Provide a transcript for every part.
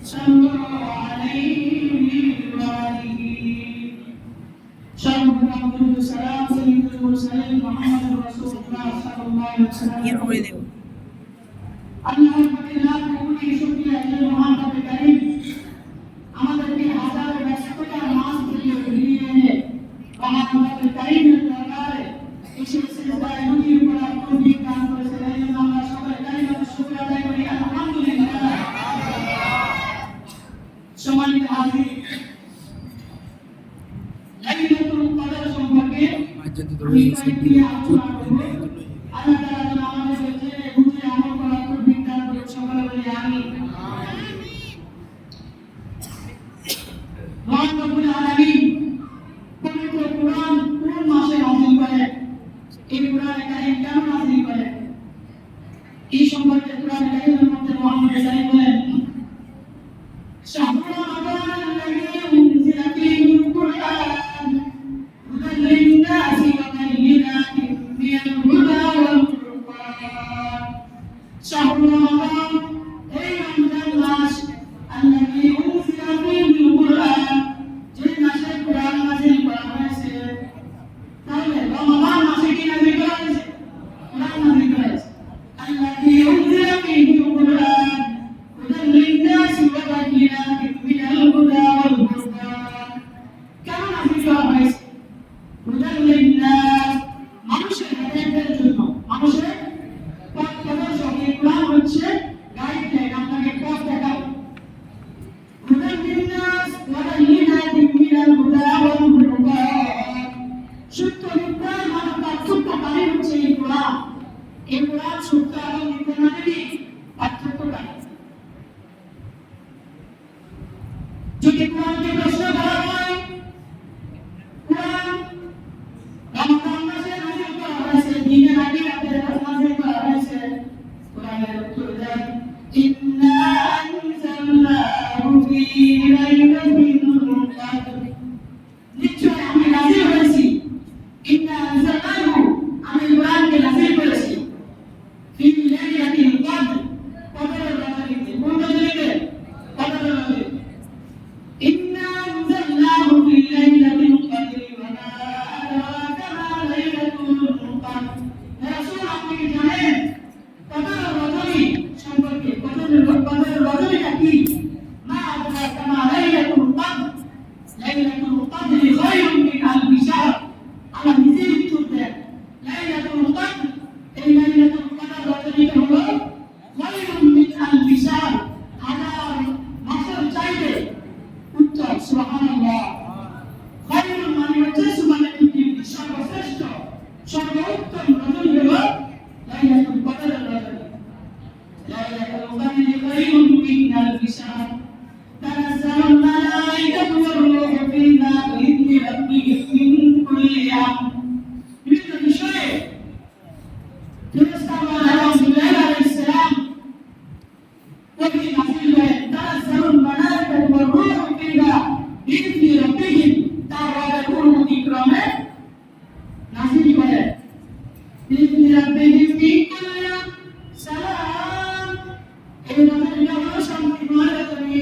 صلوا عليه وآله شرف عبد السلام سيد المرسلين محمد رسول الله صلى الله عليه وسلم আল্লাহর প্রতি লাখ কোটি শুকরিয়া যে মহান রব্বে কারীম আমাদেরকে হাজার ব্যস্ততার মাঝ থেকে ফিরিয়ে এনে মহান রব্বে কারীমের দরবারে এসে সিজদায় নদীর উপর তৌফিক দান করেছেন। এই জন্য আমরা সবাই কারীমের শুকরিয়া আদায় করি আলহামদুলিল্লাহ। সম্মানিত হাজির, লাইলাতুল কদর সম্পর্কে আল্লাহ তাআলা যেন আমাদেরকে বুঝে আমল করার তৌফিক দান করেন। সকলে বলি আমিন। মহান রব্বুল আলামিন পবিত্র কুরআন কোন মাসে নাযিল করেন, এই কুরআনে কারীম কেন নাযিল করেন, এই সম্পর্কে কুরআনে কারীমের মধ্যে মুহাম্মদ সাল্লাল্লাহু আলাইহি বলেন, শাহরু রমাদান আল্লাযী উনজিলা ফীহিল কুরআন হুদাল লিন-নাসি ওয়া বায়িনাতিন মিনাল হুদা ওয়াল ফুরকান। শাহরু রমাদান, এই রমজান মাস, আল্লাযী উনজিলা ফীহিল কুরআন, যে মাসে কুরআন নাযিল করা হয়েছে। তাহলে রমাদান মাসে কি নাযিল করা হয়েছে? কুরআন নাযিল করা হয়েছে। আল্লাযী উনজিলা ফীহিল কুরআন হুদাল লিন-নাসি ওয়া বায়িনাতিন মিনাল হুদা ওয়াল ফুরকান। কেন নাযিল করা হয়েছে? হুদাল লিন-নাস, মানুষের হেদায়েতের জন্য, মানুষের পথ প্রদর্শক। এই কুরআন হচ্ছে গাইডলাইন, আপনাকে পথ দেখাবে। হুদাল লিন-নাস ওয়া বায়িনাতিন মিনাল হুদা ওয়াল ফুরকান, সত্য মিথ্যার মাঝে পার্থক্যকারী হচ্ছে এই কুরআন। এই কুরআন সত্য এবং মিথ্যার মাঝে কি পার্থক্যকারী। যদি কুরআনকে প্রশ্ন করা হয়, কুরআন রমজান মাসে নাযিল করা হয়েছে, দিনের আগে রাতের নাযিল করা হয়েছে, কুরআনের উত্তর দেন, ইন্না আনজালনাহু ফী লাইলাতিল কদর, নিশ্চয় আমি নাযিল করেছি, ইন্না আনজালনাহু, আমি কুরআনকে নাযিল করেছি, ফী লাইলাতিল কদর, কদরের রাতে। কোন রাতে? কদরের রাতে। ইন্না আনজালনাহু ফী লাইলাতিল কদর ওয়া মা আদরাকা মা লাইলাতুল কদর। রাসূল, আপনি কি জানেন কদরের রজনী সম্পর্কে? কদরের রজনীটা কি? মা আদরাকা মা লাইলাতুল কদর, লাইলাতুল কদর খায়রুম মিন আলফি শাহর। আল্লাহ নিজেই উত্তর দেন, লাইলাতুল কদর, এই লাইলাতুল কদর রজনীটা হলো খায়রুম মিন আলফি শাহর, হাজার মাসের চাইতে উত্তম। সুবহানাল্লাহ। খায়রুন মানে হচ্ছে সুবহানাল্লাহ, সর্বশ্রেষ্ঠ, সর্বোত্তম রজনী হলো লাইলাতুল কদরের রজনী। লাইলাতুল কদর খায়রুম মিন আলফি শাহর তানাজ্জালুল মালায়েকাতু ওয়ার রূহু ফিহা বিইذনি রাব্বিহিম মিন কুল্লি আমর। বিভিন্ন বিষয়ে ফেরেশতাগণ এবং জিবরাইল আলাইহিস সালাম ওহী নাযিল করেন। তানাজ্জালুল মালায়েকাতু ওয়ার রূহু ফিহা বিইذনি রাব্বিহিম, তার রবের অনুমতিক্রমে নাযিল করেন। বিইذনি রাব্বিহিম মিন কুল্লি আমর, সালাম, এই রজনীটা হলো শান্তিময় রজনী।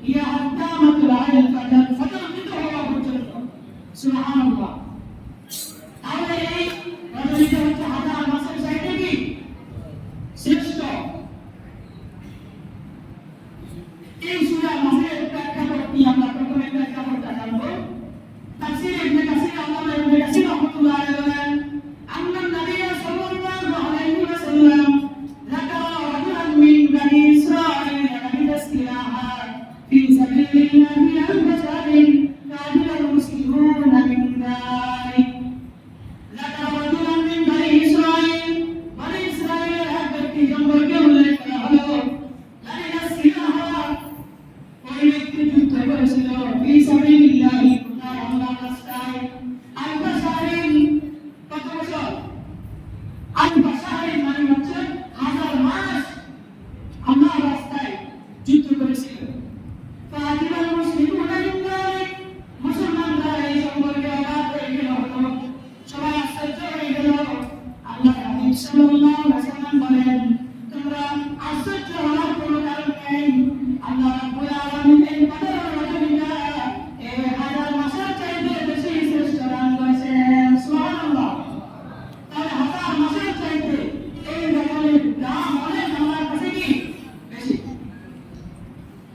ইয়া হাত্তা মাতলা'আল ফাজর, ফজর উদিত হওয়া পর্যন্ত। সুবহানাল্লাহ। তাহলে এই রজনীটা হচ্ছে হাজার মাসের চাইতে কি শ্রেষ্ঠ। এই সূরা মাসের প্রেক্ষাপট কি আমরা প্রথমে প্রেক্ষাপটটা জানবো। তাফসীর ইবনে কাসীর, আল্লামা ইবনে কাসীর রাহমাতুল্লাহ আলাইহি বলেন, আন্না নবিয়্য সাল্লাল্লাহু আলাইহি ওয়াসাল্লাম যাকারা রাজুলান মিন বনি ইসরাঈল লাবিসা সিলাহা ফি সাবিলিল্লাহি আল-বাশারিন কাদিরাল মুসলিমুনা মিন যালিক। যাকারা রাজুলান মিন বনি ইসরাঈল, বনি ইসরাঈলের এক ব্যক্তি সম্পর্কে উল্লেখ করা হলো, লাবিসা সিলাহা, ওই ব্যক্তি যুদ্ধ করেছিল, ফি সাবিলিল্লাহি, আল্লাহর রাস্তায়, আল-বাশারিন, কত বছর? আল-বাশারিন মানে হচ্ছে হাজার মাস আল্লাহর রাস্তায় যুদ্ধ করেছিল। কাদিরাল মুসলিমুনা মিন যালিক, মুসলমানরা এই সম্পর্কে অবাক হয়ে গেল, সবাই আশ্চর্য হয়ে গেল। আল্লাহর হাবিব সাল্লাল্লাহু আলাইহি ওয়াসাল্লাম বলেন, তোমরা আশ্চর্য হওয়ার কোনো কারণ নেই। আল্লাহ রাব্বুল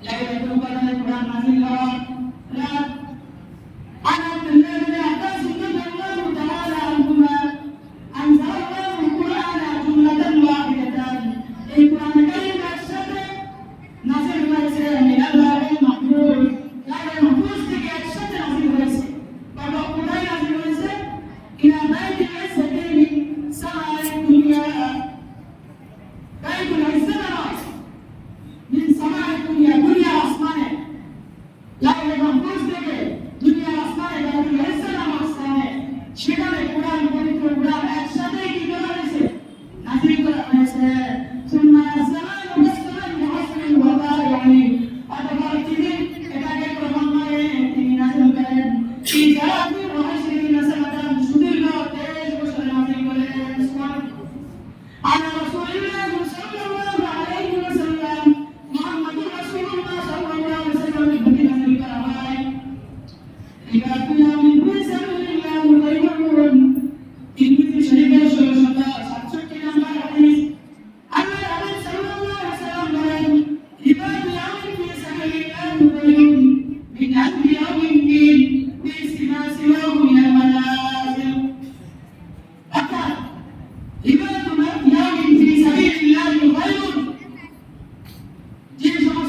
লাইলাতুল কদরে কুরআন নাযিল হওয়া